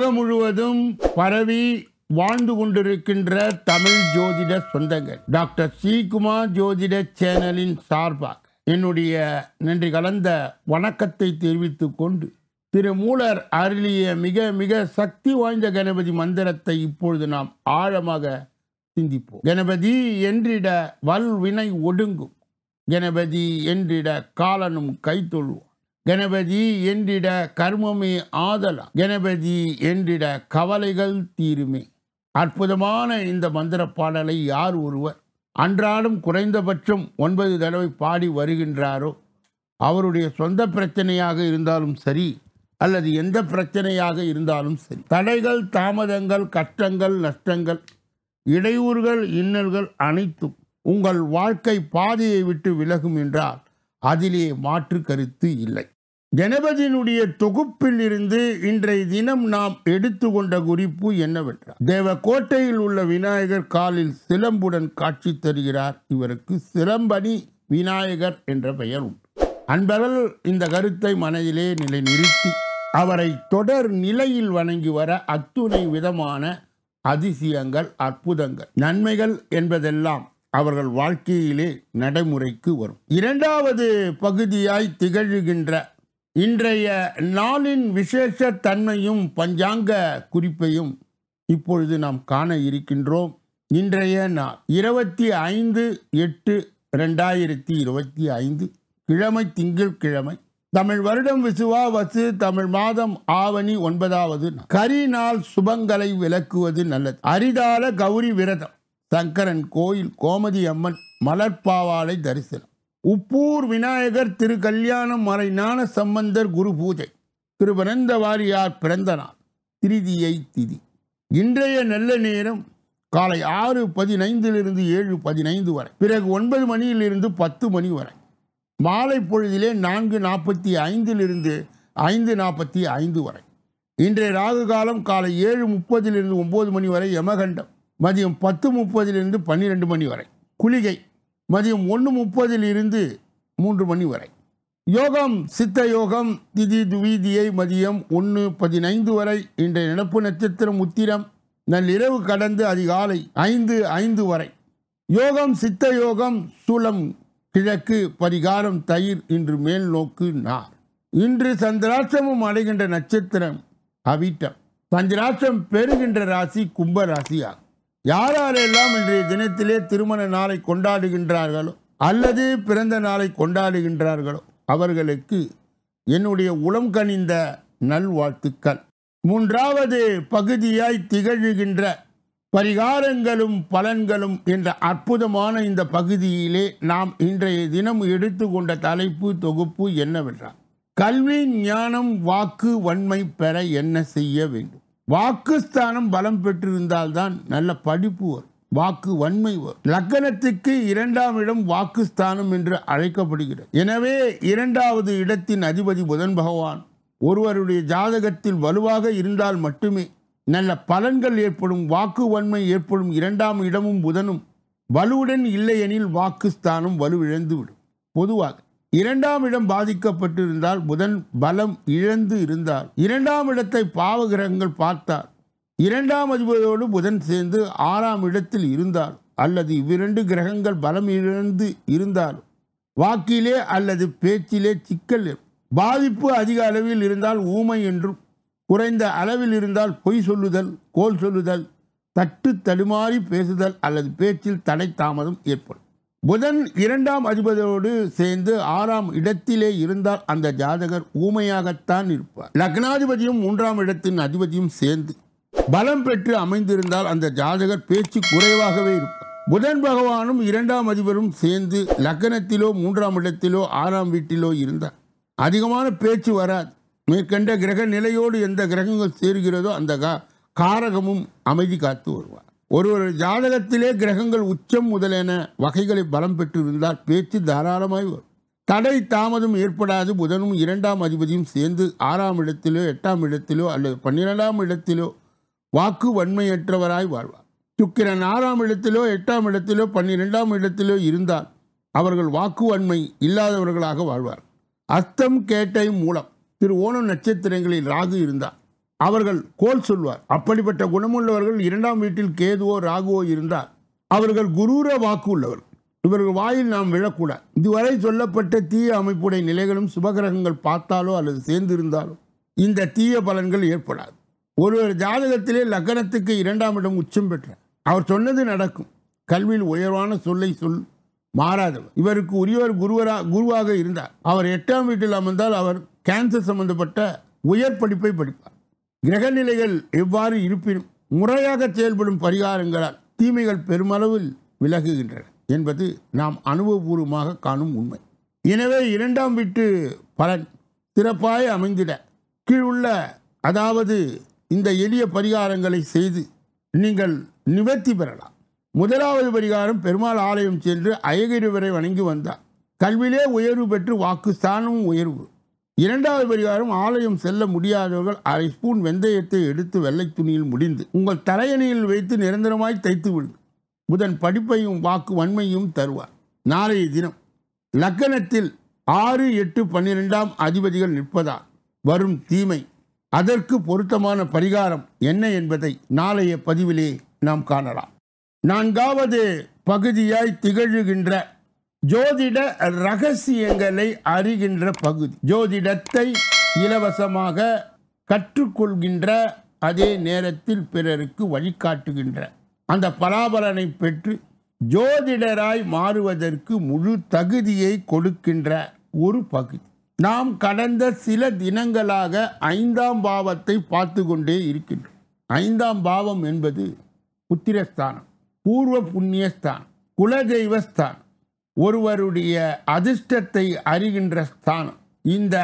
உலகம் முழுவதும் பரவி வாழ்ந்து கொண்டிருக்கின்ற தமிழ் ஜோதிட சொந்தங்கள், டாக்டர் ஸ்ரீகுமார் ஜோதிட சேனலின் சார்பாக என்னுடைய நன்றி கலந்த வணக்கத்தை தெரிவித்துக் கொண்டு, திருமூலர் அருளிய மிக மிக சக்தி வாய்ந்த கணபதி மந்திரத்தை இப்பொழுது நாம் ஆழமாக சிந்திப்போம். கணபதி என்றிட வல்வினை ஒடுங்கும், கணபதி என்றிட காலனும் கைத்தொழுவோம், கணபதி என்றிட கர்மமே ஆதலாம், கணபதி என்றிட கவலைகள் தீருமே. அற்புதமான இந்த மந்திர பாடலை யார் ஒருவர் அன்றாடம் குறைந்தபட்சம் 9 தடவை பாடி வருகின்றாரோ, அவருடைய சொந்த பிரச்சனையாக இருந்தாலும் சரி அல்லது எந்த பிரச்சனையாக இருந்தாலும் சரி, தடைகள், தாமதங்கள், கஷ்டங்கள், நஷ்டங்கள், இடையூறுகள், இன்னல்கள் அனைத்தும் உங்கள் வாழ்க்கை பாதையை விட்டு விலகும் என்றால் அதிலே மாற்று கருத்து இல்லை. கணபதியினுடைய தொகுப்பில் இருந்து இன்றைய தினம் நாம் எடுத்துக்கொண்ட குறிப்பு என்னவென்றால், தேவக்கோட்டையில் உள்ள விநாயகர் காலில் சிலம்புடன் காட்சி தருகிறார். இவருக்கு சிலம்பணி விநாயகர் என்ற பெயர் உண்டு. அன்பர்கள் இந்த கருத்தை மனதிலே நிலைநிறுத்தி அவரை தொடர் நிலையில் வணங்கி வர அத்துணை விதமான அதிசயங்கள், அற்புதங்கள், நன்மைகள் என்பதெல்லாம் அவர்கள் வாழ்க்கையிலே நடைமுறைக்கு வரும். இரண்டாவது பகுதியாய் திகழ்கின்ற இன்றைய நாளின் விசேஷ தன்மையும் பஞ்சாங்க குறிப்பையும் இப்பொழுது நாம் காண இருக்கின்றோம். இன்றைய நாள் 25/8/2025 கிழமை, திங்கட்கிழமை, தமிழ் வருடம் விசுவாவசு, தமிழ் மாதம் ஆவணி 9வது நாள். கரி நாள் சுபங்களை விளக்குவது நல்லது. அரிதால கௌரி விரதம், சங்கரன் கோயில், கோமதி அம்மன் மலர்பாவாடை தரிசனம், உப்பூர் விநாயகர் திரு கல்யாணம், மறை ஞான சம்பந்தர் குரு பூஜை, திருவனந்த வாரியார் பிறந்த நாள், திருதியை திதி. இன்றைய நல்ல நேரம் காலை 6:15 7:15 வரை, பிறகு 9 மணியிலிருந்து 10 மணி வரை, மாலை பொழுதிலே 4:45 5:45 வரை. இன்றைய ராகு காலம் காலை 7:30 9 மணி வரை, யமகண்டம் மதியம் 10:30 12 மணி வரை, குளிகை மதியம் 1:30 3 மணி வரை, யோகம் சித்த யோகம் திதி துவீதியை மதியம் 1:15 வரை. இன்றைய நடப்பு நட்சத்திரம் உத்திரம், நள்ளிரவு கடந்து அதிகாலை 5:05 வரை. யோகம் சித்த யோகம் சூலம் கிழக்கு, பரிகாரம் தயிர், இன்று மேல் நோக்கு நார். இன்று சந்திராட்சமும் அடைகின்ற நட்சத்திரம் அவிட்டம். சந்திராட்சம் பெறுகின்ற ராசி கும்ப ராசி ஆகும். யாரெல்லாம் இன்றைய தினத்திலே திருமண நாளை கொண்டாடுகின்றார்களோ அல்லது பிறந்த நாளை கொண்டாடுகின்றார்களோ அவர்களுக்கு என்னுடைய உளம் கனிந்த நல்வாழ்த்துக்கள். மூன்றாவது பகுதியாய் திகழ்கின்ற பரிகாரங்களும் பலன்களும் என்ற அற்புதமான இந்த பகுதியிலே நாம் இன்றைய தினம் எடுத்துக்கொண்ட தலைப்பு தொகுப்பு என்னவென்றால், கல்வி ஞானம் வாக்கு வன்மை பெற என்ன செய்ய வேண்டும். வாக்குஸ்தானம் பலம் பெற்றிருந்தால்தான் நல்ல படிப்பு வரும், வாக்கு வன்மை வரும். லக்னத்துக்கு 2ஆம் இடம் வாக்குஸ்தானம் என்று அழைக்கப்படுகிறது. எனவே 2வது இடத்தின் அதிபதி புதன் பகவான் ஒருவருடைய ஜாதகத்தில் வலுவாக இருந்தால் மட்டுமே நல்ல பலன்கள் ஏற்படும், வாக்கு வன்மை ஏற்படும். 2ஆம் இடமும் புதனும் வலுவுடன் இல்லையெனில் வாக்குஸ்தானம் வலுவிழந்துவிடும். பொதுவாக 2ஆம் இடம் பாதிக்கப்பட்டிருந்தால், புதன் பலம் இழந்து இருந்தால், 2ஆம் இடத்தை பாவகிரகங்கள் பார்த்தால், 2ஆம் அதிபதியோடு புதன் சேர்ந்து 6ஆம் இடத்தில் இருந்தால், அல்லது இவ்விரண்டு கிரகங்கள் பலம் இழந்து இருந்தால் வாக்கிலே அல்லது பேச்சிலே சிக்கல், பாதிப்பு அதிக அளவில் இருந்தால் ஊமை என்றும், குறைந்த அளவில் இருந்தால் பொய் சொல்லுதல், கோல் சொல்லுதல், தட்டு தடுமாறி பேசுதல் அல்லது பேச்சில் தடை தாமதம் ஏற்படும். புதன் 2ஆம் அதிபதியோடு சேர்ந்து 6ஆம் இடத்திலே இருந்தால் அந்த ஜாதகர் ஊமையாகத்தான் இருப்பார். லக்னாதிபதியும் 3ஆம் இடத்தின் அதிபதியும் சேர்ந்து பலம் பெற்று அமைந்திருந்தால் அந்த ஜாதகர் பேச்சு குறைவாகவே இருப்பார். புதன் பகவானும் 2ஆம் அதிபரும் சேர்ந்து லக்னத்திலோ 3ஆம் இடத்திலோ 6ஆம் வீட்டிலோ இருந்தால் அதிகமான பேச்சு வராது. மேற்கண்ட கிரக நிலையோடு எந்த கிரகங்கள் சேர்கிறதோ அந்த காரகமும் அமைதி காத்து வருவார். ஒரு ஜாதகத்திலே கிரகங்கள் உச்சம் முதலான வகைகளை பலம் பெற்றிருந்தால் பேச்சு தாராளமாய் வரும், தடை தாமதம் ஏற்படாது. புதனும் 2ஆம் அதிபதியும் சேர்ந்து 6ஆம் இடத்திலோ 8ஆம் இடத்திலோ அல்லது 12ஆம் இடத்திலோ வாக்கு வன்மையற்றவராய் வாழ்வார். சுக்கிரன் 6ஆம் இடத்திலோ 8ஆம் இடத்திலோ 12ஆம் இடத்திலோ இருந்தால் அவர்கள் வாக்கு வன்மை இல்லாதவர்களாக வாழ்வார். அஸ்தம் கேட்டை மூலம் திரு ஓணம் நட்சத்திரங்களில் ராகு இருந்தார் அவர்கள் கோல் சொல்வார். அப்படிப்பட்ட குணமுள்ளவர்கள் 2ஆம் வீட்டில் கேதுவோ ராகுவோ இருந்தால் அவர்கள் குரூர வாக்கு உள்ளவர்கள். இவர்கள் வாயில் நாம் விழக்கூடாது. இதுவரை சொல்லப்பட்ட தீய அமைப்புடைய நிலைகளும் சுபகிரகங்கள் பார்த்தாலோ அல்லது சேர்ந்திருந்தாலோ இந்த தீய பலன்கள் ஏற்படாது. ஒருவர் ஜாதகத்திலே லக்னத்துக்கு 2ஆம் இடம் உச்சம் பெற்றார். அவர் சொன்னது நடக்கும். கல்வியில் உயர்வான சொல்லை மாறாதவர். இவருக்கு உரியவர் குருவாக இருந்தார். அவர் 8ஆம் வீட்டில் அமர்ந்தால் அவர் கேன்சர் சம்பந்தப்பட்ட உயர் படிப்பை படிப்பார். கிரகநிலைகள் எவ்வாறு இருப்பினும் முறையாக செயல்படும் பரிகாரங்களால் தீமைகள் பெருமளவில் விலகுகின்றன என்பது நாம் அனுபவபூர்வமாக காணும் உண்மை. எனவே 2ஆம் வீட்டு பலன் சிறப்பாக அமைந்திட கீழுள்ள அதாவது இந்த எளிய பரிகாரங்களை செய்து நீங்கள் நிவர்த்தி பெறலாம். முதலாவது பரிகாரம், பெருமாள் ஆலயம் சென்று அயகிரிவரை வணங்கி வந்தார் கல்வியிலே உயர்வு பெற்று வாக்கு ஸ்தானமும் உயர்வு. 2வது பரிகாரம், ஆலயம் செல்ல முடியாதவர்கள் அரை ஸ்பூன் வெந்தயத்தை எடுத்து வெள்ளை துணியில் முடிந்து உங்கள் தலையணையில் வைத்து நிரந்தரமாய் தைத்து விடுங்கள். புதன் படிப்பையும் வாக்கு வன்மையும் தருவார். நாளைய தினம் லக்னத்தில் 6, 8, 12ஆம் அதிபதிகள் நிற்பதால் வரும் தீமை, அதற்கு பொருத்தமான பரிகாரம் என்ன என்பதை நாளைய பதிவிலே நாம் காணலாம். 4வது பகுதியாய் திகழ்கின்ற ஜோதிட ரகசியங்களை அறிகின்ற பகுதி. ஜோதிடத்தை இலவசமாக கற்றுக்கொள்கின்ற அதே நேரத்தில் பிறருக்கு வழிகாட்டுகின்ற அந்த பலாபலனை பெற்று ஜோதிடராய் மாறுவதற்கு முழு தகுதியை கொடுக்கின்ற ஒரு பகுதி. நாம் கடந்த சில தினங்களாக 5ஆம் பாவத்தை பார்த்து கொண்டே இருக்கின்றோம். 5ஆம் பாவம் என்பது புத்திரஸ்தானம், பூர்வ புண்ணியஸ்தானம், குலதெய்வஸ்தானம், ஒருவருடைய அதிர்ஷ்டத்தை அறிகின்ற ஸ்தானம். இந்த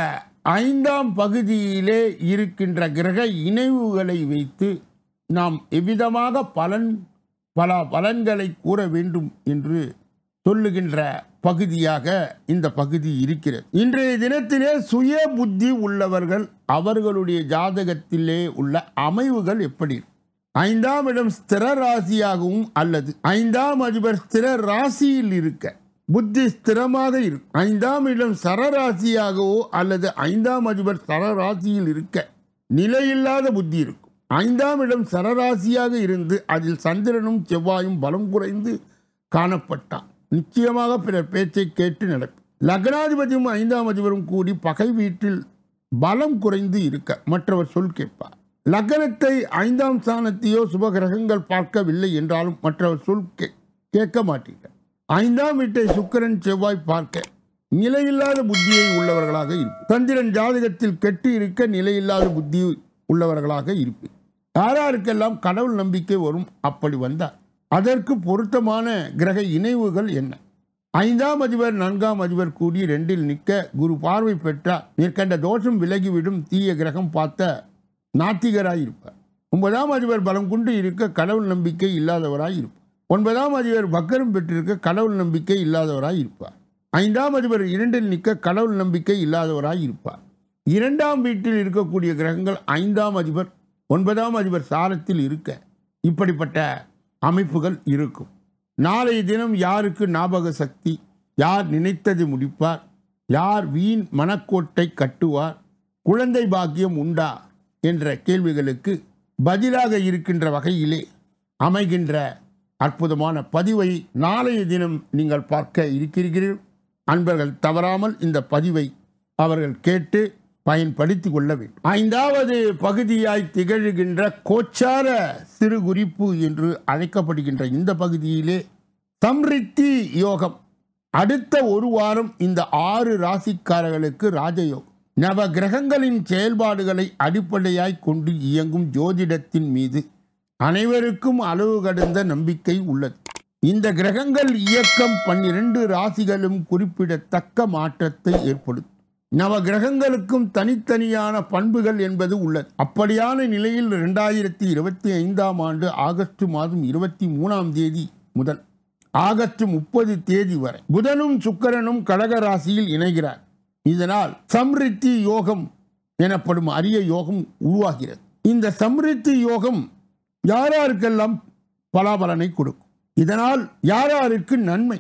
5ஆம் பகுதியிலே இருக்கின்ற கிரக இணைவுகளை வைத்து நாம் எவ்விதமாக பல பலன்களை கூற வேண்டும் என்று சொல்லுகின்ற பகுதியாக இந்த பகுதி இருக்கிறது. இன்றைய தினத்திலே சுய புத்தி உள்ளவர்கள் அவர்களுடைய ஜாதகத்திலே உள்ள அமைவுகள் எப்படி? 5ஆம் இடம் ஸ்திர ராசியாகவும் அல்லது 5ஆம் அதிபர் ஸ்திர ராசியில் இருக்க புத்தி ஸ்திரமாக இருக்கும். 5ஆம் இடம் சரராசியாகவோ அல்லது 5ஆம் அதிபர் சரராசியில் இருக்க நிலையில்லாத புத்தி இருக்கும். 5ஆம் இடம் சரராசியாக இருந்து அதில் சந்திரனும் செவ்வாயும் பலம் குறைந்து காணப்பட்டார் நிச்சயமாக பிறர் பேச்சை கேட்டு நடக்கும். லக்னாதிபதியும் 5ஆம் அதிபரும் கூடி பகை வீட்டில் பலம் குறைந்து இருக்க மற்றவர் சொல் கேட்பார். லக்னத்தை 5ஆம் ஸ்தானத்தையோ சுபகிரகங்கள் பார்க்கவில்லை என்றாலும் மற்றவர் சொல் கேட்க மாட்டீர்கள். 5ஆம் வீட்டை சுக்கிரன் செவ்வாய் பார்க்க நிலையில்லாத புத்தியை உள்ளவர்களாக இருப்பீர். சந்திரன் ஜாதகத்தில் கெட்டு இருக்க நிலையில்லாத புத்தி உள்ளவர்களாக இருப்பீர். யாராருக்கெல்லாம் கடவுள் நம்பிக்கை வரும், அப்படி வந்தார் அதற்கு பொருத்தமான கிரக இணைவுகள் என்ன? 5ஆம் அதிபர் 4ஆம் அதிபர் கூடி 2இல் நிற்க குரு பார்வை பெற்றார் மேற்கண்ட தோஷம் விலகிவிடும். தீய கிரகம் பார்த்த நாத்திகராய் இருப்பார். 9ஆம் அதிபர் பலம் கொண்டு இருக்க கடவுள் நம்பிக்கை இல்லாதவராய் இருப்பார். 9ஆம் அதிபர் வக்கரம் பெற்றிருக்க கடவுள் நம்பிக்கை இல்லாதவராய் இருப்பார். 5ஆம் அதிபர் 2இல் நிற்க கடவுள் நம்பிக்கை இல்லாதவராய் இருப்பார். 2ஆம் வீட்டில் இருக்கக்கூடிய கிரகங்கள் 5ஆம் அதிபர் 9ஆம் அதிபர் சாரத்தில் இருக்க இப்படிப்பட்ட அமைப்புகள் இருக்கும். நாளைய தினம் யாருக்கு ஞாபக சக்தி, யார் நினைத்தது முடிப்பார், யார் வீண் மனக்கோட்டை கட்டுவார், குழந்தை பாக்கியம் உண்டா என்ற கேள்விகளுக்கு பதிலாக இருக்கின்ற வகையிலே அமைகின்ற அற்புதமான பதிவை நாளைய தினம் நீங்கள் பார்க்க இருக்கிறீர்கள். அன்பர்கள் தவறாமல் இந்த பதிவை அவர்கள் கேட்டு பயன்படுத்தி கொள்ள வேண்டும். 5வது பகுதியாய் திகழ்கின்ற கோச்சார சிறு குறிப்பு என்று அழைக்கப்படுகின்ற இந்த பகுதியிலே சம்ரித்தி யோகம் அடுத்த ஒரு வாரம் இந்த 6 ராசிக்காரர்களுக்கு ராஜயோகம். நவ கிரகங்களின் செயல்பாடுகளை அடிப்படையாய் கொண்டு இயங்கும் ஜோதிடத்தின் மீது அனைவருக்கும் அளவு கடந்த நம்பிக்கை உள்ளது. இந்த கிரகங்கள் இயக்கம் 12 ராசிகளும் குறிப்பிடத்தக்க மாற்றத்தை ஏற்படுத்தும். நவ கிரகங்களுக்கும் தனித்தனியான பண்புகள் என்பது உள்ளது. அப்படியான நிலையில் 2025ஆம் ஆண்டு ஆகஸ்ட் மாதம் 23ஆம் தேதி முதல் ஆகஸ்ட் 30 தேதி வரை புதனும் சுக்கிரனும் கடக ராசியில் இணைகிறார். இதனால் சம்ரித்தி யோகம் எனப்படும் அரிய யோகம் உருவாகிறது. இந்த சம்ரித்தி யோகம் யாராருக்கெல்லாம் பலாபலனை கொடுக்கும், இதனால் யாராருக்கு நன்மை?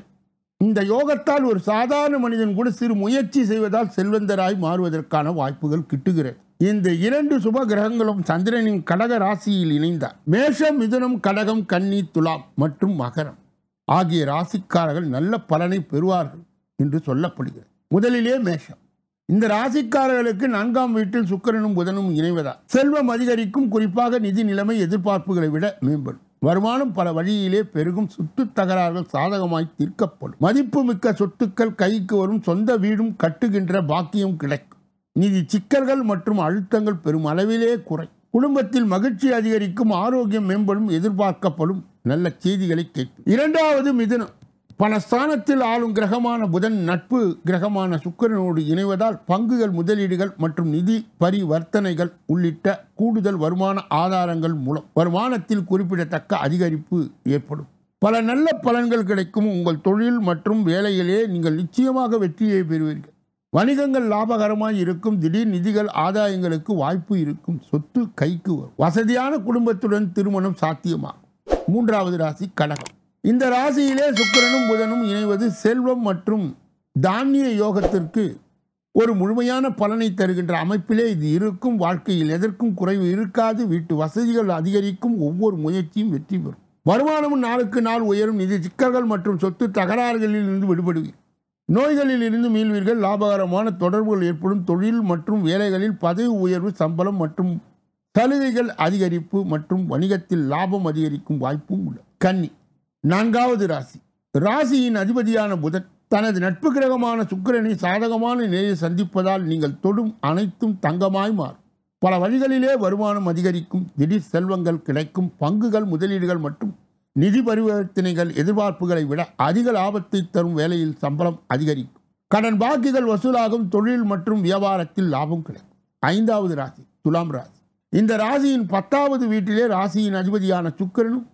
இந்த யோகத்தால் ஒரு சாதாரண மனிதன் கூட சிறு முயற்சி செய்வதால் செல்வந்தராய் மாறுவதற்கான வாய்ப்புகள் கிட்டுகிறது. இந்த இரண்டு சுப கிரகங்களும் சந்திரனின் கடக ராசியில் இணைந்தார். மேஷம், மிதுனம், கடகம், கன்னி, துலாம் மற்றும் மகரம் ஆகிய ராசிக்காரர்கள் நல்ல பலனை பெறுவார்கள் என்று சொல்லப்படுகிறது. முதலிலே மேஷம். இந்த ராசிக்காரர்களுக்கு 4ஆம் வீட்டில் சுக்கிரனும் புதனும் இணைவதால் செல்வம் அதிகரிக்கும். குறிப்பாக நிதி நிலைமை எதிர்பார்ப்புகளை விட மேம்படும். வருமானம் பல வழியிலே பெருகும். சொத்து தகராறுகள் சாதகமாய் தீர்க்கப்படும். மதிப்பு மிக்க சொத்துக்கள் கைக்கு வரும். சொந்த வீடும் கட்டுகின்ற பாக்கியம் கிடைக்கும். நிதி சிக்கல்கள் மற்றும் அழுத்தங்கள் பெரும் அளவிலே குறை. குடும்பத்தில் மகிழ்ச்சி அதிகரிக்கும். ஆரோக்கியம் மேம்படும். எதிர்பார்க்கப்படும் நல்ல செய்திகளை கேட்கும். 2வது மிதுனம். பணஸ்தானத்தில் ஆளும் கிரகமான புதன் நட்பு கிரகமான சுக்கிரனோடு இணைவதால் பங்குகள், முதலீடுகள் மற்றும் நிதி பரிவர்த்தனைகள் உள்ளிட்ட கூடுதல் வருமான ஆதாரங்கள் மூலம் வருமானத்தில் குறிப்பிடத்தக்க அதிகரிப்பு ஏற்படும். பல நல்ல பலன்கள் கிடைக்கும். உங்கள் தொழில் மற்றும் வேலையிலே நீங்கள் நிச்சயமாக வெற்றியை பெறுவீர்கள். வணிகங்கள் லாபகரமாய் இருக்கும். திடீர் நிதிகள் ஆதாயங்களுக்கு வாய்ப்பு இருக்கும். சொத்து கைக்கு வரும். வசதியான குடும்பத்துடன் திருமணம் சாத்தியமாகும். 3வது ராசி கடகம். இந்த ராசியிலே சுக்கிரனும் புதனும் இணைவது செல்வம் மற்றும் தானிய யோகத்திற்கு ஒரு முழுமையான பலனை தருகின்ற அமைப்பிலே இது இருக்கும். வாழ்க்கையில் எதற்கும் குறைவு இருக்காது. வீட்டு வசதிகள் அதிகரிக்கும். ஒவ்வொரு முயற்சியும் வெற்றி பெறும். வருமானமும் நாளுக்கு நாள் உயரும். நிதி சிக்கல்கள் மற்றும் சொத்து தகராறுகளில் இருந்து விடுபடுவீர்கள். நோய்களில் இருந்து மீள்வீர்கள். லாபகரமான தொடர்புகள் ஏற்படும். தொழில் மற்றும் வேலைகளில் பதவி உயர்வு, சம்பளம் மற்றும் சலுகைகள் அதிகரிப்பு மற்றும் வணிகத்தில் லாபம் அதிகரிக்கும் வாய்ப்பும் உள்ளது. கன்னி. 4வது ராசி. ராசியின் அதிபதியான புதன் தனது நட்பு கிரகமான சுக்கிரனை சாதகமான நிலையை சந்திப்பதால் நீங்கள் தொடும் அனைத்தும் தங்கமாய் மாறும். பல வழிகளிலே வருமானம் அதிகரிக்கும். திடீர் செல்வங்கள் கிடைக்கும். பங்குகள், முதலீடுகள் மற்றும் நிதி பரிவர்த்தனைகள் எதிர்பார்ப்புகளை விட அதிக லாபத்தை தரும். வேலையில் சம்பளம் அதிகரிக்கும். கடன் பாக்கிகள் வசூலாகும். தொழில் மற்றும் வியாபாரத்தில் லாபம் கிடைக்கும். 5வது ராசி துலாம் ராசி. இந்த ராசியின் 10வது வீட்டிலே ராசியின் அதிபதியான சுக்கிரனும்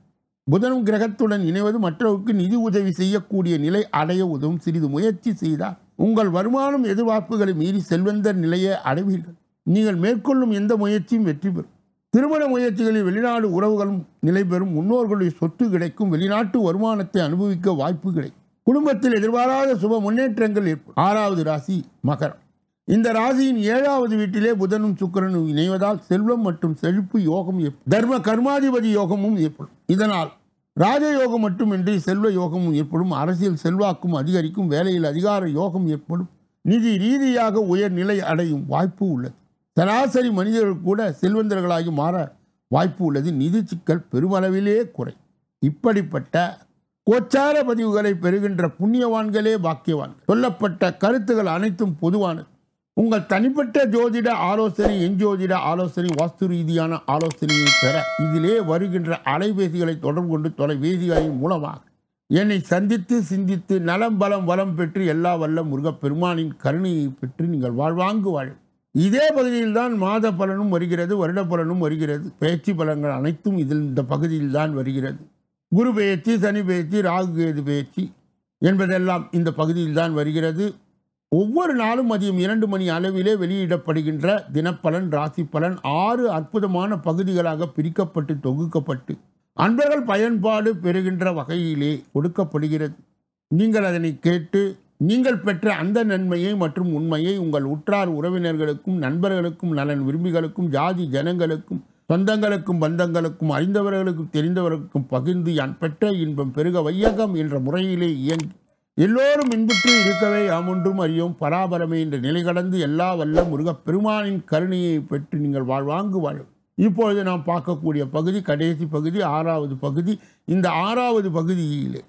புதனும் கிரகத்துடன் இணைவது மற்றவருக்கு நிதி உதவி செய்யக்கூடிய நிலை அடைய உதவும். சிறிது முயற்சி செய்தால் உங்கள் வருமானம் எதிர்பார்ப்புகளை மீறி செல்வந்தர் நிலையை அடைவீர்கள். நீங்கள் மேற்கொள்ளும் எந்த முயற்சியும் வெற்றி பெறும். திருமண முயற்சிகளில் வெளிநாடு உறவுகளும் நிலை பெறும். முன்னோர்களுடைய சொத்து கிடைக்கும். வெளிநாட்டு வருமானத்தை அனுபவிக்க வாய்ப்பு கிடைக்கும். குடும்பத்தில் எதிர்பாராத சுப முன்னேற்றங்கள் ஏற்படும். 6வது ராசி மகரம். இந்த ராசியின் 7வது வீட்டிலே புதனும் சுக்கிரனும் இணைவதால் செல்வம் மற்றும் செழிப்பு யோகம் ஏற்படும். தர்ம கர்மாதிபதி யோகமும் ஏற்படும். இதனால் ராஜயோகம் மட்டுமின்றி செல்வ யோகமும் ஏற்படும். அரசியல் செல்வாக்கும் அதிகரிக்கும். வேலையில் அதிகார யோகம் ஏற்படும். நிதி ரீதியாக உயர்நிலை அடையும் வாய்ப்பு உள்ளது. சராசரி மனிதர்கள் கூட செல்வந்தர்களாகி மாற வாய்ப்பு உள்ளது. நிதி சிக்கல் பெருமளவிலே குறை. இப்படிப்பட்ட கோச்சார பதிவுகளை பெறுகின்ற புண்ணியவான்களே பாக்கியவான்கள். சொல்லப்பட்ட கருத்துகள் அனைத்தும் பொதுவானது. உங்கள் தனிப்பட்ட ஜோதிட ஆலோசனை, எஞ்சோதிட ஆலோசனை, வாஸ்து ரீதியான ஆலோசனையை பெற இதிலே வருகின்ற அலைபேசிகளை தொடர்பு கொண்டு தொலைபேசிகளின் மூலமாக என்னை சந்தித்து சிந்தித்து நலம் பலம் வளம் பெற்று எல்லா வல்ல முருகப்பெருமானின் கருணையை பெற்று நீங்கள் வாழ்வாங்கு வாழும். இதே பகுதியில்தான் மாத பலனும் வருகிறது, வருட பலனும் வருகிறது. பயிற்சி பலன்கள் அனைத்தும் இந்த பகுதியில் தான் வருகிறது. குரு பெயர்ச்சி, சனி பெயர்ச்சி, ராகு கேது பெயர்ச்சி என்பதெல்லாம் இந்த பகுதியில் தான் வருகிறது. ஒவ்வொரு நாளும் மதியம் 2 மணி அளவிலே வெளியிடப்படுகின்ற தினப்பலன், ராசி பலன் 6 அற்புதமான பகுதிகளாக பிரிக்கப்பட்டு தொகுக்கப்பட்டு அன்பர்கள் பயன்பாடு பெறுகின்ற வகையிலே கொடுக்கப்படுகிறது. நீங்கள் அதனை கேட்டு நீங்கள் பெற்ற அந்த நன்மையை மற்றும் உண்மையை உங்கள் உற்றார் உறவினர்களுக்கும், நண்பர்களுக்கும், நலன் விரும்பிகளுக்கும், ஜாதி ஜனங்களுக்கும், சொந்தங்களுக்கும், பந்தங்களுக்கும், அறிந்தவர்களுக்கும், தெரிந்தவர்களுக்கும் பகிர்ந்து யான் பெற்ற இன்பம் பெருக வையகம் என்ற முறையிலே இயங்கி எல்லோரும் இன்புற்று இருக்கவே யாமொன்றும் அறியோம் பராபரமே என்ற நிலை கடந்து எல்லா வல்ல முருகப்பெருமானின் கருணையை பெற்று நீங்கள் வாழ்வாங்கு வாழும். இப்பொழுது நாம் பார்க்கக்கூடிய பகுதி கடைசி பகுதி, 6வது பகுதி. இந்த 6வது பகுதியிலே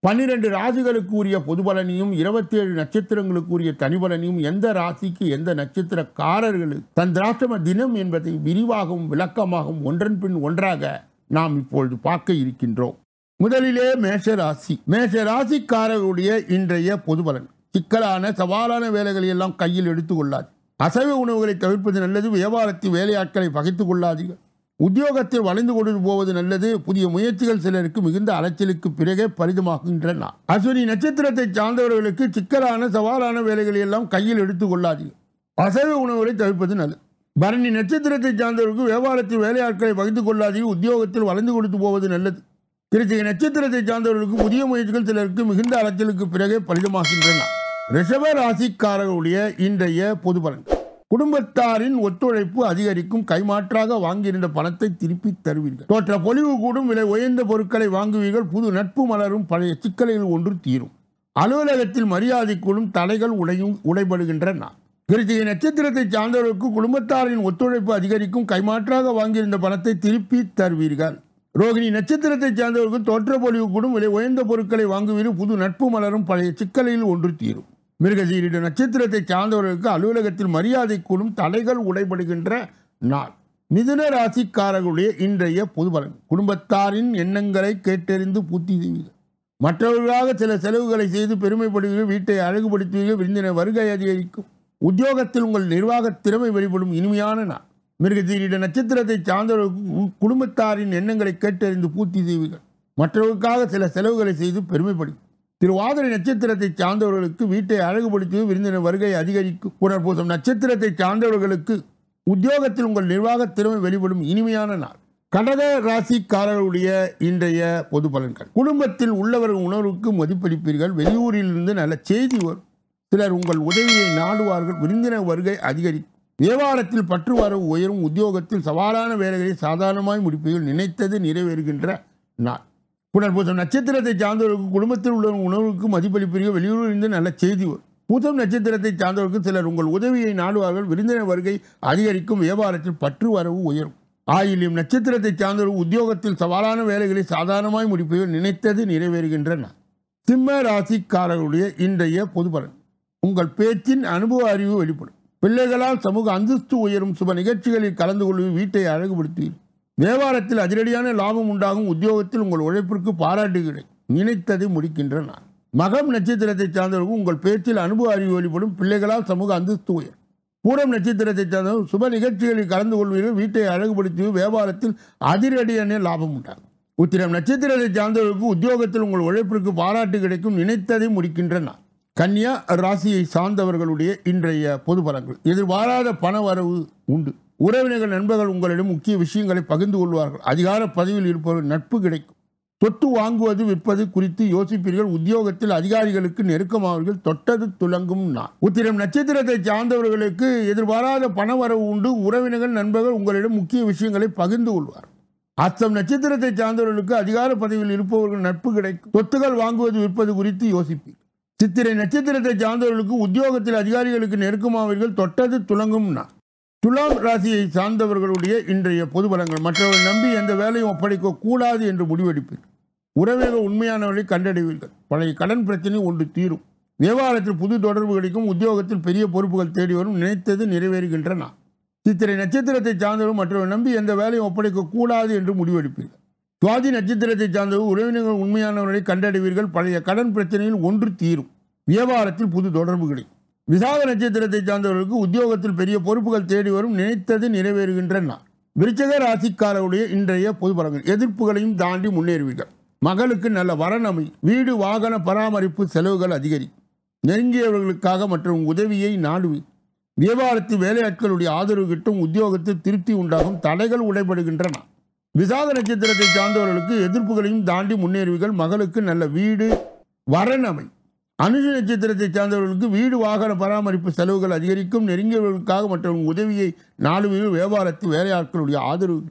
12 ராசிகளுக்கு உரிய பொது பலனையும் 27 நட்சத்திரங்களுக்கு உரிய தனிபலனையும் எந்த ராசிக்கு எந்த நட்சத்திரக்காரர்களுக்கு தந்திராஷ்டம தினம் என்பதை விரிவாகவும் விளக்கமாகவும் ஒன்றன் பின் ஒன்றாக நாம் இப்பொழுது பார்க்க இருக்கின்றோம். முதலிலே மேஷராசி. மேஷராசிக்காரர்களுடைய இன்றைய பொது பலன். சிக்கலான சவாலான வேலைகளை எல்லாம் கையில் எடுத்துக் கொள்ளாது. அசைவ உணவுகளை தவிர்ப்பது நல்லது. வியாபாரத்தில் வேலையாட்களை பகைத்துக் கொள்ளாதீர்கள். உத்தியோகத்தில் வளைந்து கொண்டு போவது நல்லது. புதிய முயற்சிகள் சிலருக்கு மிகுந்த அலைச்சலுக்கு பிறகே பரிதமாகின்றன. அஸ்வினி நட்சத்திரத்தை சார்ந்தவர்களுக்கு சிக்கலான சவாலான வேலைகளை எல்லாம் கையில் எடுத்துக் கொள்ளாதீர்கள். அசைவ உணவுகளை தவிர்ப்பது நல்லது. பரணி நட்சத்திரத்தை சார்ந்தவர்களுக்கு வியாபாரத்தில் வேலையாட்களை பகைத்துக் கொள்ளாதீர்கள். உத்தியோகத்தில் வளைந்து கொடுத்து போவது நல்லது. கிருத்திகை நட்சத்திரத்தை சார்ந்தவர்களுக்கு புதிய முயற்சிகள் சிலருக்கு மிகுந்த அலைச்சலுக்கு பிறகே பலிதமாகின்றன. ரிஷப ராசிக்காரர்களுடைய இன்றைய பொது பலன். குடும்பத்தாரின் ஒத்துழைப்பு அதிகரிக்கும். கைமாற்றாக வாங்கியிருந்த பணத்தை திருப்பி தருவீர்கள். தோற்ற பொலிவு கூடும். விலை உயர்ந்த பொருட்களை வாங்குவீர்கள். புது நட்பு மலரும். பழைய சிக்கல்கள் ஒன்று தீரும். அலுவலகத்தில் மரியாதை கூடும். தடைகள் உடைபடுகின்றன. கிருத்திகை நட்சத்திரத்தை சார்ந்தவர்களுக்கு குடும்பத்தாரின் ஒத்துழைப்பு அதிகரிக்கும். கைமாற்றாக வாங்கியிருந்த பணத்தை திருப்பி தருவீர்கள். ரோகிணி நட்சத்திரத்தை சார்ந்தவர்களுக்கு தோற்ற பொலிவு கூடும். விலை உயர்ந்த பொருட்களை வாங்குவீர்கள். புது நட்பு மலரும். பழைய சிக்கலில் ஒன்று தீரும். மிருகசீரிட நட்சத்திரத்தை சார்ந்தவர்களுக்கு அலுவலகத்தில் மரியாதை கூடும். தடைகள் உடைபடுகின்ற நாள். மிதுன ராசிக்காரர்களுடைய இன்றைய பொது பலன். குடும்பத்தாரின் எண்ணங்களை கேட்டறிந்து பூர்த்தி செய்வீர்கள். மற்றவர்களாக சில செலவுகளை செய்து பெருமைப்படுவீர்கள். வீட்டை அழகுபடுத்துவீர்கள். விருந்தினர் வருகை அதிகரிக்கும். உத்தியோகத்தில் உங்கள் நிர்வாக திறமை வெளிப்படும். இனிமையான நாள். மிருகசீரிட நட்சத்திரத்தை சார்ந்தவர்களுக்கு குடும்பத்தாரின் எண்ணங்களை கேட்டறிந்து பூர்த்தி செய்வீர்கள். மற்றவர்களுக்காக சில செலவுகளை செய்து பெருமைப்படுவீர்கள். திருவாதிரை நட்சத்திரத்தை சார்ந்தவர்களுக்கு வீட்டை அழகுபடுத்தி விருந்தினர் வருகை அதிகரிக்கும். புனர்பூசம் நட்சத்திரத்தை சார்ந்தவர்களுக்கு உத்தியோகத்தில் உங்கள் நிர்வாக திறமை வெளிப்படும். இனிமையான நாள். கடக ராசிக்காரர்களுடைய இன்றைய பொது பலன்கள். குடும்பத்தில் உள்ளவர்கள் உணர்வுக்கு மதிப்பளிப்பீர்கள். வெளியூரில் இருந்து நல்ல செய்தி வரும். சிலர் உங்கள் உதவியை நாடுவார்கள். விருந்தினர் வருகை அதிகரிக்கும். வியாபாரத்தில் பற்று வரவு உயரும். உத்தியோகத்தில் சவாலான வேலைகளை சாதாரணமாய் முடிப்பீர்கள். நினைத்தது நிறைவேறுகின்ற நாள். புனர்பூசம் நட்சத்திரத்தை சார்ந்தவர்களுக்கு குடும்பத்தில் உள்ள உணர்வுக்கு மதிப்பளிப்பீர்கள். வெளியூரிலிருந்து நல்ல செய்தி வரும். பூசம் நட்சத்திரத்தை சார்ந்தவர்களுக்கு சிலர் உங்கள் உதவியை நாடுவார்கள். விருந்தினர் வருகை அதிகரிக்கும். வியாபாரத்தில் பற்று வரவு உயரும். ஆயில்யம் நட்சத்திரத்தை சார்ந்தவர்கள் உத்தியோகத்தில் சவாலான வேலைகளை சாதாரணமாய் முடிப்பீர்கள். நினைத்தது நிறைவேறுகின்றன. சிம்ம ராசிக்காரர்களுடைய இன்றைய பொது பலன். உங்கள் பேச்சின் அனுபவ அறிவு வெளிப்படும். பிள்ளைகளால் சமூக அந்தஸ்து உயரும். சுப நிகழ்ச்சிகளில் கலந்து கொள்வது. வீட்டை அழகுபடுத்துவீர்கள். வியாபாரத்தில் அதிரடியான லாபம் உண்டாகும். உத்தியோகத்தில் உங்கள் உழைப்பிற்கு பாராட்டு கிடைக்கும். நினைத்ததை முடிக்கின்ற நாள். மகம் நட்சத்திரத்தை சார்ந்தவர்கள் உங்கள் பேச்சில் அனுபவ அறிவு வெளிப்படும். பிள்ளைகளால் சமூக அந்தஸ்து உயரும். பூரம் நட்சத்திரத்தை சார்ந்தவர்கள் சுப நிகழ்ச்சிகளில் கலந்து கொள்வீர்கள். வீட்டை அழகுபடுத்தி வியாபாரத்தில் அதிரடியான லாபம் உண்டாகும். உத்திரம் நட்சத்திரத்தை சார்ந்தவர்களுக்கு உத்தியோகத்தில் உங்கள் உழைப்பிற்கு பாராட்டு கிடைக்கும். நினைத்ததை முடிக்கின்ற நாள். கன்னியா ராசியை சார்ந்தவர்களுடைய இன்றைய பொது பலன்கள். எதிர்பாராத பண வரவு உண்டு. உறவினர்கள் நண்பர்கள் உங்களிடம் முக்கிய விஷயங்களை பகிர்ந்து கொள்வார்கள். அதிகார பதவியில் இருப்பவர்கள் நட்பு கிடைக்கும். சொத்து வாங்குவது விற்பது குறித்து யோசிப்பீர்கள். உத்தியோகத்தில் அதிகாரிகளுக்கு நெருக்கமாவர்கள். தொட்டது துலங்கும் நாள். உத்திரம் நட்சத்திரத்தை சார்ந்தவர்களுக்கு எதிர்பாராத பண வரவு உண்டு. உறவினர்கள் நண்பர்கள் உங்களிடம் முக்கிய விஷயங்களை பகிர்ந்து கொள்வார். அஸ்தம் நட்சத்திரத்தை சார்ந்தவர்களுக்கு அதிகார பதவியில் இருப்பவர்கள் நட்பு கிடைக்கும். சொத்துக்கள் வாங்குவது விற்பது குறித்து யோசிப்பீர்கள். சித்திரை நட்சத்திரத்தை சார்ந்தவர்களுக்கு உத்தியோகத்தில் அதிகாரிகளுக்கு நெருக்கமாவர்கள். தொட்டது துலங்கும் நாள். துலாம் ராசியை சார்ந்தவர்களுடைய இன்றைய பொது பலன்கள். மற்றவர்கள் நம்பி எந்த வேலையும் ஒப்படைக்க கூடாது என்று முடிவெடுப்பீர்கள். உறவினர்கள் உண்மையானவர்களை கண்டடைவீர்கள். பழைய கடன் பிரச்சனை ஒன்று தீரும். வியாபாரத்தில் புது தொடர்பு கிடைக்கும். உத்தியோகத்தில் பெரிய பொறுப்புகள் தேடி வரும். நினைத்தது நிறைவேறுகின்றன. சித்திரை நட்சத்திரத்தை சார்ந்தவர்கள் மற்றவர்கள் நம்பி எந்த வேலையும் ஒப்படைக்க கூடாது என்று முடிவெடுப்பீர்கள். சுவாதி நட்சத்திரத்தை சார்ந்தவர்கள் உறவினர்கள் உண்மையானவர்களை கண்டடைவீர்கள். பழைய கடன் பிரச்சனையில் ஒன்று தீரும். வியாபாரத்தில் புது தொடர்பு கிடைக்கும். விசாக நட்சத்திரத்தை சார்ந்தவர்களுக்கு உத்தியோகத்தில் பெரிய பொறுப்புகள் தேடி வரும். நினைத்தது நிறைவேறுகின்றன. விருச்சிக ராசிக்காரருடைய இன்றைய பொது பலன்கள். எதிர்ப்புகளையும் தாண்டி முன்னேறுவீர்கள். மகளுக்கு நல்ல வரன் அமையும். வீடு வாகன பராமரிப்பு செலவுகள் அதிகரிக்கும். நெருங்கியவர்களுக்காக மற்றும் உதவியை நாடுவீர். வியாபாரத்தில் வேலையாட்களுடைய ஆதரவு கிட்டும். உத்தியோகத்தில் திருப்தி உண்டாகும். தடைகள் உடைபடுகின்றன. விசாக நட்சத்திரத்தை சார்ந்தவர்களுக்கு எதிர்ப்புகளையும் தாண்டி முன்னேறுவீர்கள். மகளுக்கு நல்ல வீடு வரன் அமையும். அனுஷ நட்சத்திரத்தை சார்ந்தவர்களுக்கு வீடு வாகன பராமரிப்பு செலவுகள் அதிகரிக்கும். நெருங்கியவர்களுக்காக மற்றும் உதவியை நாடுவீர்கள். வியாபாரத்தில் வேலையாட்களுடைய ஆதரவு.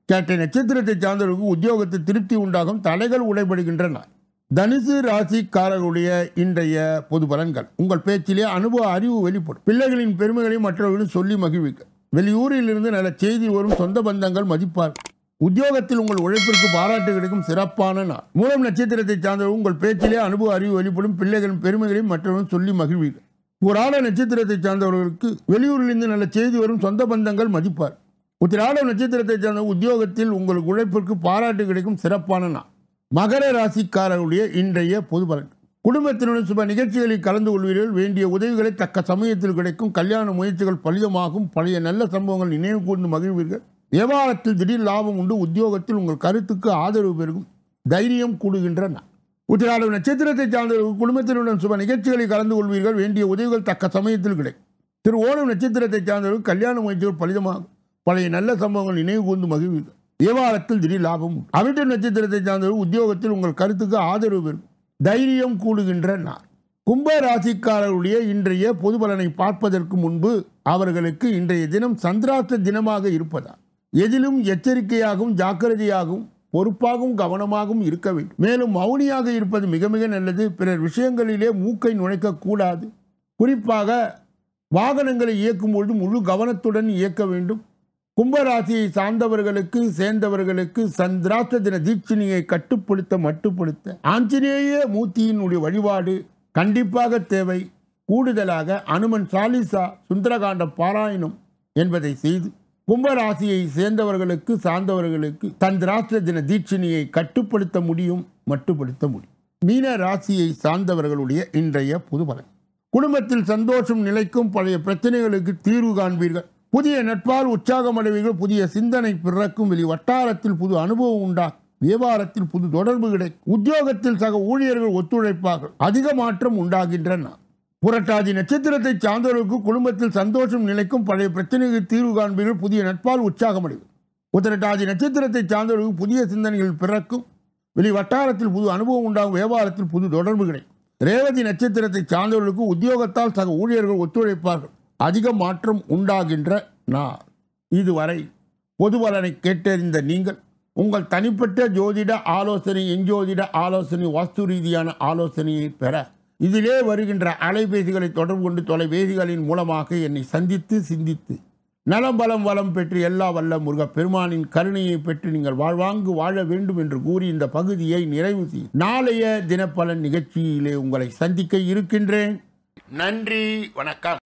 கேட்டை நட்சத்திரத்தை சார்ந்தவர்களுக்கு உத்தியோகத்தில் திருப்தி உண்டாகும். தடைகள் உடைபடுகின்றன. தனுசு ராசிக்காரர்களுடைய இன்றைய பொது பலன்கள். உங்கள் பேச்சிலே அனுபவ அறிவு வெளிப்படும். பிள்ளைகளின் பெருமைகளை மற்றவர்களும் சொல்லி மகிழ்விக்க. வெளியூரில் இருந்து நல்ல செய்தி வரும். சொந்த பந்தங்கள் மதிப்பார்கள். உத்தியோகத்தில் உங்கள் உழைப்பிற்கு பாராட்டு கிடைக்கும். சிறப்பான நாள். மூலம் நட்சத்திரத்தை சார்ந்தவர்கள் உங்கள் பேச்சிலே அனுபவ அறிவு வெளிப்படும். பிள்ளைகளின் பெருமைகளையும் மற்றவர்கள் சொல்லி மகிழ்வீர்கள். புராட நட்சத்திரத்தை சார்ந்தவர்களுக்கு வெளியூரிலிருந்து நல்ல செய்தி வரும். சொந்த பந்தங்கள் மதிப்பார். உத்திராட நட்சத்திரத்தை சார்ந்த உத்தியோகத்தில் உங்கள் உழைப்பிற்கு பாராட்டு கிடைக்கும். சிறப்பான நாள். மகர ராசிக்காரருடைய இன்றைய பொது பலன். குடும்பத்தினுடன் சுப நிகழ்ச்சிகளில் கலந்து கொள்வீர்கள். வேண்டிய உதவிகளை தக்க சமயத்தில் கிடைக்கும். கல்யாண முயற்சிகள் பலிதமாகும். பழைய நல்ல சம்பவங்கள் நினைவு கூர்ந்து மகிழ்வீர்கள். வியாபாரத்தில் திடீர் லாபம் உண்டு. உத்தியோகத்தில் உங்கள் கருத்துக்கு ஆதரவு பெருகும். தைரியம் கூடுகின்றன. உத்திராட நட்சத்திரத்தை சார்ந்தவர்கள் குடும்பத்தினுடன் சுப நிகழ்ச்சிகளில் கலந்து கொள்வீர்கள். வேண்டிய உதவிகள் தக்க சமயத்தில் கிடைக்கும். திருவோணம் நட்சத்திரத்தை சார்ந்தவர்கள் கல்யாண முயற்சிகள் பலிதமாகும். பழைய நல்ல சம்பவங்கள் நினைவு கூர்ந்து மகிழ்வீர்கள். வியாபாரத்தில் திடீர் லாபம். அவிட்ட நட்சத்திரத்தை சார்ந்தவர்கள் உத்தியோகத்தில் உங்கள் கருத்துக்கு ஆதரவு பெறும். தைரியம் கூடுகின்ற நாள். கும்ப ராசிக்காரர்களுடைய இன்றைய பொது பலனை பார்ப்பதற்கு முன்பு அவர்களுக்கு இன்றைய தினம் சந்திராஷ்ட தினமாக இருப்பதால் எதிலும் எச்சரிக்கையாகவும் ஜாக்கிரதையாகவும் பொறுப்பாகவும் கவனமாகவும் இருக்க வேண்டும். மேலும் மௌனியாக இருப்பது மிக மிக நல்லது. பிறர் விஷயங்களிலே மூக்கை நுழைக்கக்கூடாது. குறிப்பாக வாகனங்களை இயக்கும் பொழுது முழு கவனத்துடன் இயக்க வேண்டும். கும்பராசியை சார்ந்தவர்களுக்கு சேர்ந்தவர்களுக்கு சந்திராஷ்ட தின தீட்சணியை மட்டுப்படுத்த ஆஞ்சநேய மூர்த்தியினுடைய வழிபாடு கண்டிப்பாக தேவை. கூடுதலாக அனுமன் சாலிசா சுந்தரகாண்ட பாராயணம் என்பதை செய்து கும்பராசியை சேர்ந்தவர்களுக்கு சார்ந்தவர்களுக்கு சந்திராஷ்ட தின தீட்சணியை மட்டுப்படுத்த முடியும். மீன ராசியை சார்ந்தவர்களுடைய இன்றைய பொது பலன். குடும்பத்தில் சந்தோஷம் நிலைக்கும். பழைய பிரச்சனைகளுக்கு தீர்வு காண்பீர்கள். புதிய நட்பால் உற்சாகம் அடைவீர்கள். புதிய சிந்தனை பிறக்கும். வெளி வட்டாரத்தில் புது அனுபவம் உண்டாகும். வியாபாரத்தில் புது தொடர்பு கிடைக்கும். உத்தியோகத்தில் சக ஊழியர்கள் ஒத்துழைப்பார்கள். அதிக மாற்றம் உண்டாகின்றன. புரட்டாதி நட்சத்திரத்தை சார்ந்தவர்களுக்கு குடும்பத்தில் சந்தோஷம் நிலைக்கும். பழைய பிரச்சனைகளுக்கு தீர்வு காண்பீர்கள். புதிய நட்பால் உற்சாகம் அடைவீர்கள். உத்திரட்டாதி நட்சத்திரத்தை சார்ந்தவர்களுக்கு புதிய சிந்தனைகள் பிறக்கும். வெளி வட்டாரத்தில் புது அனுபவம் உண்டாகும். வியாபாரத்தில் புது தொடர்பு கிடைக்கும். ரேவதி நட்சத்திரத்தை சார்ந்தவர்களுக்கு உத்தியோகத்தால் சக ஊழியர்கள் ஒத்துழைப்பார்கள். அதிக மாற்றம் உண்டாகின்ற நாள். இதுவரை பொது பலனை கேட்டறிந்த நீங்கள் உங்கள் தனிப்பட்ட ஜோதிட ஆலோசனை, எஞ்சோதிட ஆலோசனை, வாஸ்து ரீதியான ஆலோசனையை பெற இதிலே வருகின்ற அலைபேசிகளை தொடர்பு கொண்டு தொலைபேசிகளின் மூலமாக என்னை சந்தித்து சிந்தித்து நலம் பலம் வளம் பெற்று எல்லா வல்ல முருகப் பெருமானின் கருணையை பெற்று நீங்கள் வாழ்வாங்கு வாழ வேண்டும் என்று கூறி இந்த பகுதியை நிறைவு செய்யும் நாளைய தினப்பலன் நிகழ்ச்சியிலே உங்களை சந்திக்க இருக்கின்றேன். நன்றி, வணக்கம்.